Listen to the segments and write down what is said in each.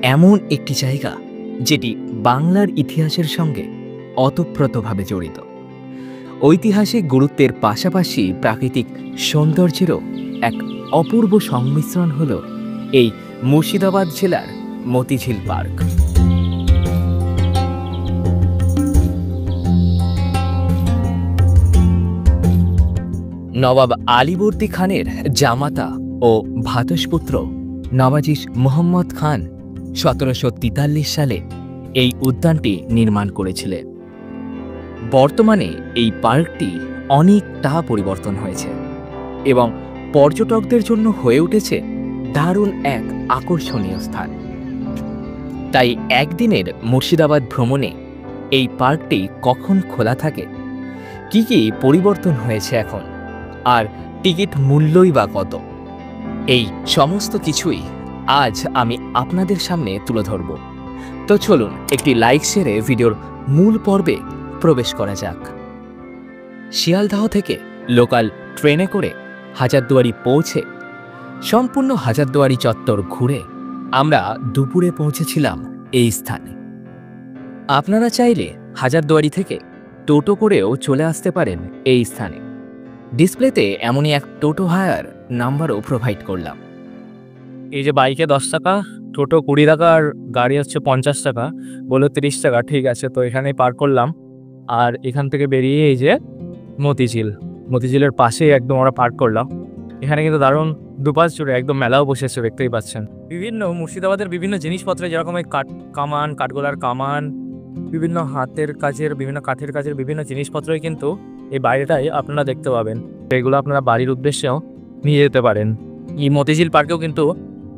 এমন একটি জায়গা যেটি বাংলার ইতিহাসের সঙ্গে ওতপ্রোতভাবে জড়িত। ঐতিহাসিক গুরুত্বের পাশাপাশি প্রাকৃতিক সৌন্দর্যেরও এক অপূর্ব সংমিশ্রণ হল এই মুর্শিদাবাদ জেলার মতিঝিল পার্ক। নবাব আলীবর্দী খানের জামাতা ও ভ্রাতুষ্পুত্র নবাজিশ মোহাম্মদ খান 1743 সালে এই উদ্যানটি নির্মাণ করেছিলেন। বর্তমানে এই পার্কটি অনেকটা পরিবর্তন হয়েছে এবং পর্যটকদের জন্য হয়ে উঠেছে দারুণ এক আকর্ষণীয় স্থান। তাই একদিনের মুর্শিদাবাদ ভ্রমণে এই পার্কটি কখন খোলা থাকে, কি কি পরিবর্তন হয়েছে এখন, আর টিকিট মূল্যই বা কত, এই সমস্ত কিছুই আজ আমি আপনাদের সামনে তুলে ধরব। তো চলুন একটি লাইক সেরে ভিডিওর মূল পর্বে প্রবেশ করা যাক। শিয়ালদহ থেকে লোকাল ট্রেনে করে হাজারদুয়ারি পৌঁছে সম্পূর্ণ হাজারদুয়ারি চত্বর ঘুরে আমরা দুপুরে পৌঁছেছিলাম এই স্থানে। আপনারা চাইলে হাজারদুয়ারি থেকে টোটো করেও চলে আসতে পারেন এই স্থানে। ডিসপ্লেতে এমনই এক টোটো হায়ার নাম্বারও প্রোভাইড করলাম। এই যে বাইকে 10 টাকা, টোটো 20 টাকা, আর গাড়ি হচ্ছে 50 টাকা, বললো 30 টাকা। ঠিক আছে, তো এখানেই পার করলাম। আর এখান থেকে বেরিয়ে এই যে মতিঝিলের পাশেই একদম আমরা পার্ক করলাম। এখানে কিন্তু দারুণ দুপাশ জুড়ে একদম মেলাও বসেছে, দেখতেই পাচ্ছেন। বিভিন্ন মুর্শিদাবাদের বিভিন্ন জিনিসপত্র, যেরকম এই কাঠগোলার কামান, বিভিন্ন হাতের কাজের, বিভিন্ন কাঠের কাজের বিভিন্ন জিনিসপত্রই কিন্তু এই বাইরেটাই আপনারা দেখতে পাবেন। এগুলো আপনারা বাড়ির উদ্দেশ্যেও নিয়ে যেতে পারেন। এই মতিঝিল পার্কেও কিন্তু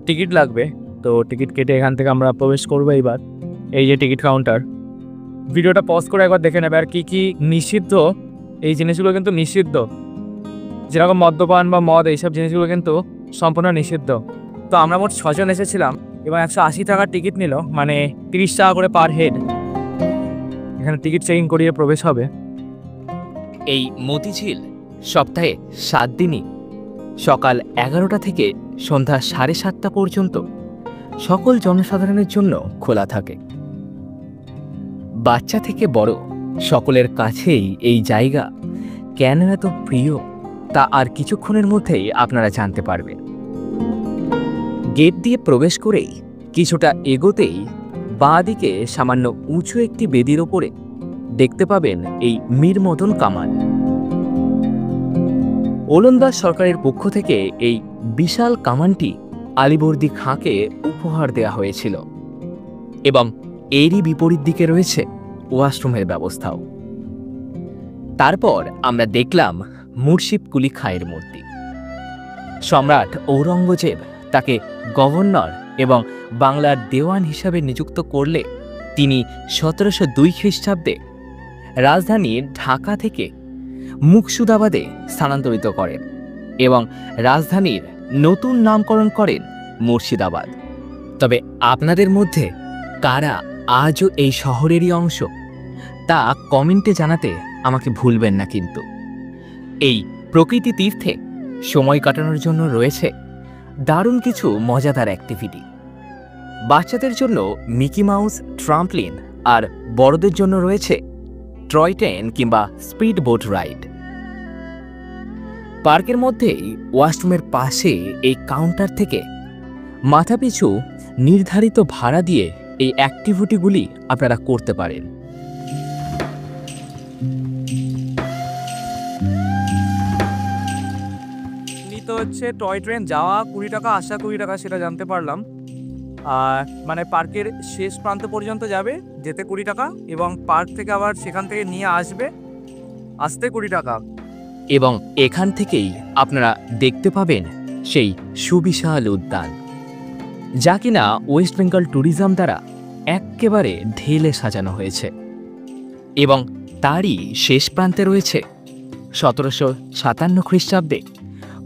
টিকিট লাগবে, তো টিকিট কেটে এখান থেকে আমরা প্রবেশ করবো। এইবার এই যে টিকিট কাউন্টার, ভিডিওটা পজ করে একবার দেখে নেবে। আর কি কি নিষিদ্ধ, এই জিনিসগুলো কিন্তু নিষিদ্ধ, যেরকম মদ্যপান বা মদ, এইসব জিনিসগুলো কিন্তু সম্পূর্ণ নিষিদ্ধ। তো আমরা মোট 6 জন এসেছিলাম এবং 180 টাকার টিকিট নিল, মানে 30 টাকা করে পার হেড। এখানে টিকিট চেকিং করিয়ে প্রবেশ হবে। এই মতিঝিল সপ্তাহে 7 দিনই সকাল 11টা থেকে সন্ধ্যা 7:30 পর্যন্ত সকল জনসাধারণের জন্য খোলা থাকে। বাচ্চা থেকে বড় সকলের কাছেই এই জায়গা কেন এত প্রিয় তা আর কিছুক্ষণের মধ্যেই আপনারা জানতে পারবেন। গেট দিয়ে প্রবেশ করেই কিছুটা এগোতেই বাঁ দিকে সামান্য উঁচু একটি বেদির ওপরে দেখতে পাবেন এই মীর মদন কামান। ওলন্দাজ সরকারের পক্ষ থেকে এই বিশাল কামানটি আলীবর্দী খাঁকে উপহার দেওয়া হয়েছিল এবং এরই বিপরীত দিকে রয়েছে ওয়াশরুমের ব্যবস্থাও। তারপর আমরা দেখলাম মুর্শিদ কুলি খাঁয়ের মূর্তি। সম্রাট ঔরঙ্গজেব তাকে গভর্নর এবং বাংলার দেওয়ান হিসাবে নিযুক্ত করলে তিনি 1702 খ্রিস্টাব্দে রাজধানী ঢাকা থেকে মুকসুদাবাদে স্থানান্তরিত করেন এবং রাজধানীর নতুন নামকরণ করেন মুর্শিদাবাদ। তবে আপনাদের মধ্যে কারা আজও এই শহরেরই অংশ তা কমেন্টে জানাতে আমাকে ভুলবেন না। কিন্তু এই প্রকৃতি তীর্থে সময় কাটানোর জন্য রয়েছে দারুণ কিছু মজাদার অ্যাক্টিভিটি। বাচ্চাদের জন্য মিকি মাউস ট্রাম্পলিন, আর বড়দের জন্য রয়েছে টয় ট্রেন কিংবা স্পিড বোট রাইড। পার্কের মধ্যেই ওয়াশরুমের পাশে এই কাউন্টার থেকে মাথাপিছু নির্ধারিত ভাড়া দিয়ে এই অ্যাক্টিভিটিগুলি আপনারা করতে পারেন। তো হচ্ছে টয় ট্রেন যাওয়া 20 টাকা, আসা 20 টাকা, সেটা জানতে পারলাম। আর মানে পার্কের শেষ প্রান্ত পর্যন্ত যাবে, যেতে 20 টাকা, এবং পার্ক থেকে আবার সেখান থেকে নিয়ে আসতে 20 টাকা। এবং এখান থেকেই আপনারা দেখতে পাবেন সেই সুবিশাল উদ্যান, যা কিনা ওয়েস্ট বেঙ্গল ট্যুরিজম দ্বারা একেবারে ঢেলে সাজানো হয়েছে। এবং তারই শেষ প্রান্তে রয়েছে 1757 খ্রিস্টাব্দে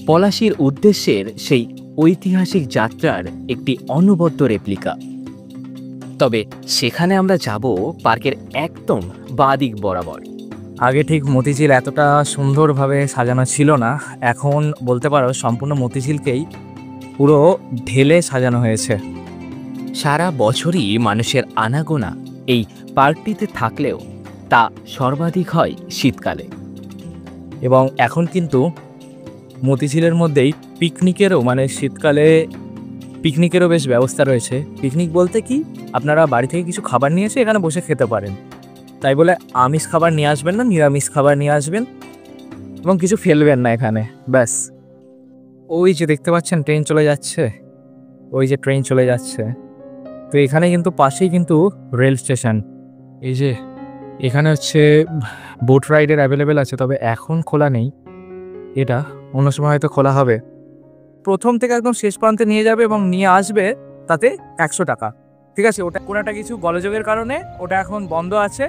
পলাশীর উদ্দেশ্যের সেই ঐতিহাসিক যাত্রার একটি অনবদ্য রেপ্লিকা। তবে সেখানে আমরা যাব পার্কের একদম বাঁ দিক বরাবর। আগে ঠিক মতিঝিল এতটা সুন্দরভাবে সাজানো ছিল না, এখন বলতে পারো সম্পূর্ণ মতিঝিলকেই পুরো ঢেলে সাজানো হয়েছে। সারা বছরই মানুষের আনাগোনা এই পার্কটিতে থাকলেও তা সর্বাধিক হয় শীতকালে। এবং এখন কিন্তু মতিঝিলের মধ্যেই পিকনিকেরও মানে শীতকালে পিকনিকেরও বেশ ব্যবস্থা রয়েছে। পিকনিক বলতে কি, আপনারা বাড়ি থেকে কিছু খাবার নিয়ে এসে এখানে বসে খেতে পারেন। তাই বলে আমিষ খাবার নিয়ে আসবেন না, নিরামিষ খাবার নিয়ে আসবেন এবং কিছু ফেলবেন না এখানে, ব্যাস। ওই যে দেখতে পাচ্ছেন ট্রেন চলে যাচ্ছে, ওই যে ট্রেন চলে যাচ্ছে। তো এখানে কিন্তু পাশেই কিন্তু রেল স্টেশন। এই যে এখানে হচ্ছে বোট রাইডের অ্যাভেলেবেল আছে, তবে এখন খোলা নেই, এটা অন্য সময় হয়তো খোলা হবে। প্রথম থেকে একদম শেষ প্রান্তে নিয়ে যাবে এবং নিয়ে আসবে, তাতে 100 টাকা। ঠিক আছে, ওটা কোনো একটা কিছু গোলযোগের কারণে ওটা এখন বন্ধ আছে,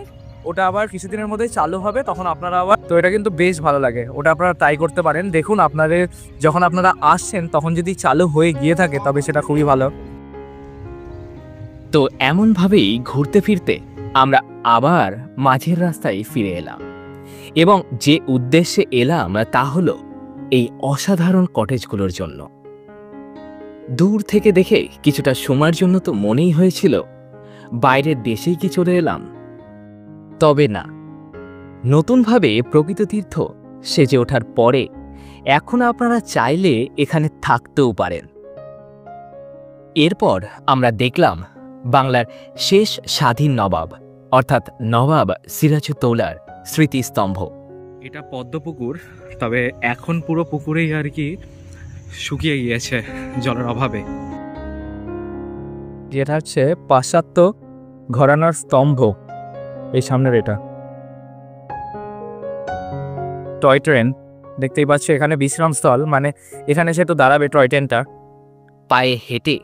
ওটা আবার কিছুদিনের মধ্যেই চালু হবে, তখন আপনারা আবার, তো এটা কিন্তু বেশ ভালো লাগে, ওটা আপনারা ট্রাই করতে পারেন। দেখুন আপনাদের যখন আপনারা আসছেন তখন যদি চালু হয়ে গিয়ে থাকে তবে সেটা খুবই ভালো। তো এমনভাবেই ঘুরতে ফিরতে আমরা আবার মাঝের রাস্তায় ফিরে এলাম, এবং যে উদ্দেশ্যে এলাম তা হলো এই অসাধারণ কটেজগুলোর জন্য। দূর থেকে দেখে কিছুটা সময়ের জন্য তো মনেই হয়েছিল বাইরের দেশেই কি চলে এলাম, তবে না, নতুনভাবে প্রকৃত তীর্থ সেজে ওঠার পরে এখন আপনারা চাইলে এখানে থাকতেও পারেন। এরপর আমরা দেখলাম বাংলার শেষ স্বাধীন নবাব অর্থাৎ নবাব সিরাজউদ্দৌলার স্মৃতিস্তম্ভ। এটা পদ্মপুকুর, তবে এখন পুরো পুকুরেই আর কি শুকিয়ে গিয়েছে জলের অভাবে। যেটা হচ্ছে পাশ্চাত্য ঘরানার স্তম্ভ, এই সামনের এটা টয় ট্রেন দেখতেই পাচ্ছি। এখানে বিশ্রামস্থল, মানে এখানে সে তো দাঁড়াবে টয় ট্রেনটা। পায়ে হেঁটে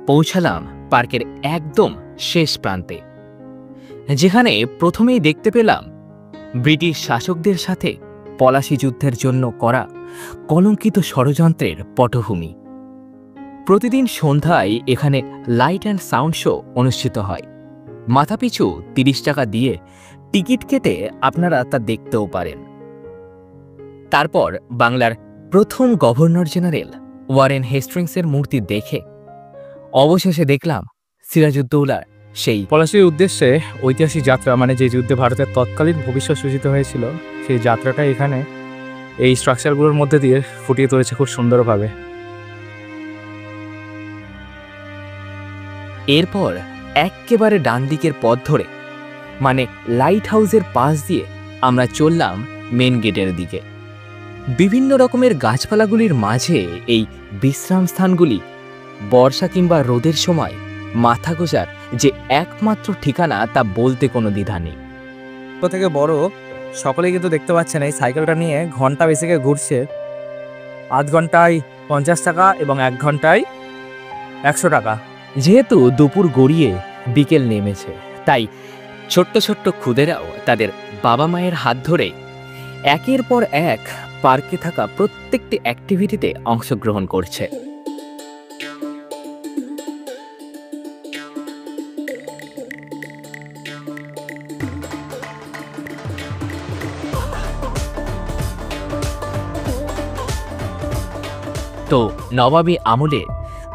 পৌঁছালাম পার্কের একদম শেষ প্রান্তে, যেখানে প্রথমেই দেখতে পেলাম ব্রিটিশ শাসকদের সাথে পলাশি যুদ্ধের জন্য করা কলঙ্কিত ষড়যন্ত্রের পটভূমি। প্রতিদিন সন্ধ্যায় এখানে লাইট অ্যান্ড সাউন্ড শো অনুষ্ঠিত হয়। মাথাপিছু 30 টাকা দিয়ে টিকিট কেটে আপনারা তা দেখতেও পারেন। তারপর বাংলার প্রথম গভর্নর জেনারেল ওয়ারেন হেস্টিংসের মূর্তি দেখে অবশেষে দেখলাম সিরাজউদ্দৌলার সেই পলাশির উদ্দেশ্যে ঐতিহাসিক যাত্রা, মানে যে যুদ্ধে ভারতের তৎকালীন ভবিষ্যৎ সূচিত হয়েছিল, সেই যাত্রাটা এখানে এই স্ট্রাকচারগুলোর মধ্যে দিয়ে ফুটিয়ে তুলেছে খুব সুন্দরভাবে। এরপর একেবারে ডান দিকের পথ ধরে, মানে লাইট হাউসের পাশ দিয়ে আমরা চললাম মেন গেটের দিকে। বিভিন্ন রকমের গাছপালাগুলির মাঝে এই বিশ্রাম স্থানগুলি বর্ষা কিংবা রোদের সময় মাথা গোজার যে একমাত্র ঠিকানা তা বলতে কোনো দ্বিধা নেই। ছোট থেকে বড় সকলেই কিন্তু দেখতে পাচ্ছেন এই সাইকেলটা নিয়ে ঘন্টা বেসিকে ঘুরছে। আধ ঘন্টায় 50 টাকা এবং 1 ঘন্টায় 100 টাকা। যেহেতু দুপুর গড়িয়ে বিকেল নেমেছে, তাই ছোট্ট ছোট্ট খুদেরাও তাদের বাবা মায়ের হাত ধরে একের পর এক পার্কে থাকা প্রত্যেকটি অ্যাক্টিভিটিতে অংশগ্রহণ করছে। তো নবাবী আমলে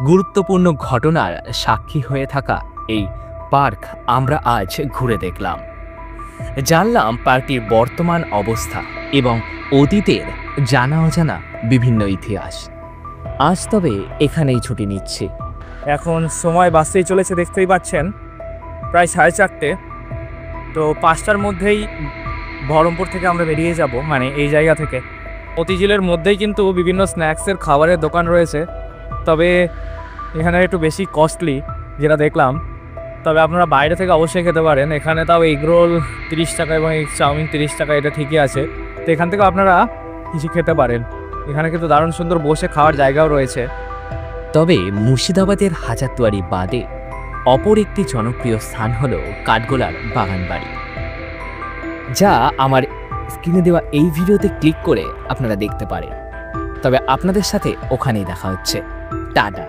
গুরুত্বপূর্ণ ঘটনার সাক্ষী হয়ে থাকা এই পার্ক আমরা আজ ঘুরে দেখলাম, জানলাম পার্কটির বর্তমান অবস্থা এবং অতীতের জানা অজানা বিভিন্ন ইতিহাস। আজ তবে এখানেই ছুটি নিচ্ছি। এখন সময় বাসতেই চলেছে, দেখতেই পাচ্ছেন প্রায় 4:30। তো 5টার মধ্যেই বহরমপুর থেকে আমরা বেরিয়ে যাব, মানে এই জায়গা থেকে। মতিঝিলের মধ্যেই কিন্তু বিভিন্ন স্ন্যাক্সের খাবারের দোকান রয়েছে, তবে এখানে একটু বেশি কস্টলি যেটা দেখলাম। তবে আপনারা বাইরে থেকে অবশ্যই খেতে পারেন। এখানে তাও এগরোল 30 টাকা এবং এগ চাউমিন 30 টাকা, এটা ঠিকই আছে। তো এখান থেকে আপনারা কিছু খেতে পারেন। এখানে কিন্তু দারুণ সুন্দর বসে খাওয়ার জায়গাও রয়েছে। তবে মুর্শিদাবাদের হাজারদুয়ারি বাদে অপর একটি জনপ্রিয় স্থান হল কাঠগোলার বাগানবাড়ি, যা আমার স্ক্রিনে দেওয়া এই ভিডিওতে ক্লিক করে আপনারা দেখতে পারেন। তবে আপনাদের সাথে ওখানেই দেখা হচ্ছে। টাটা।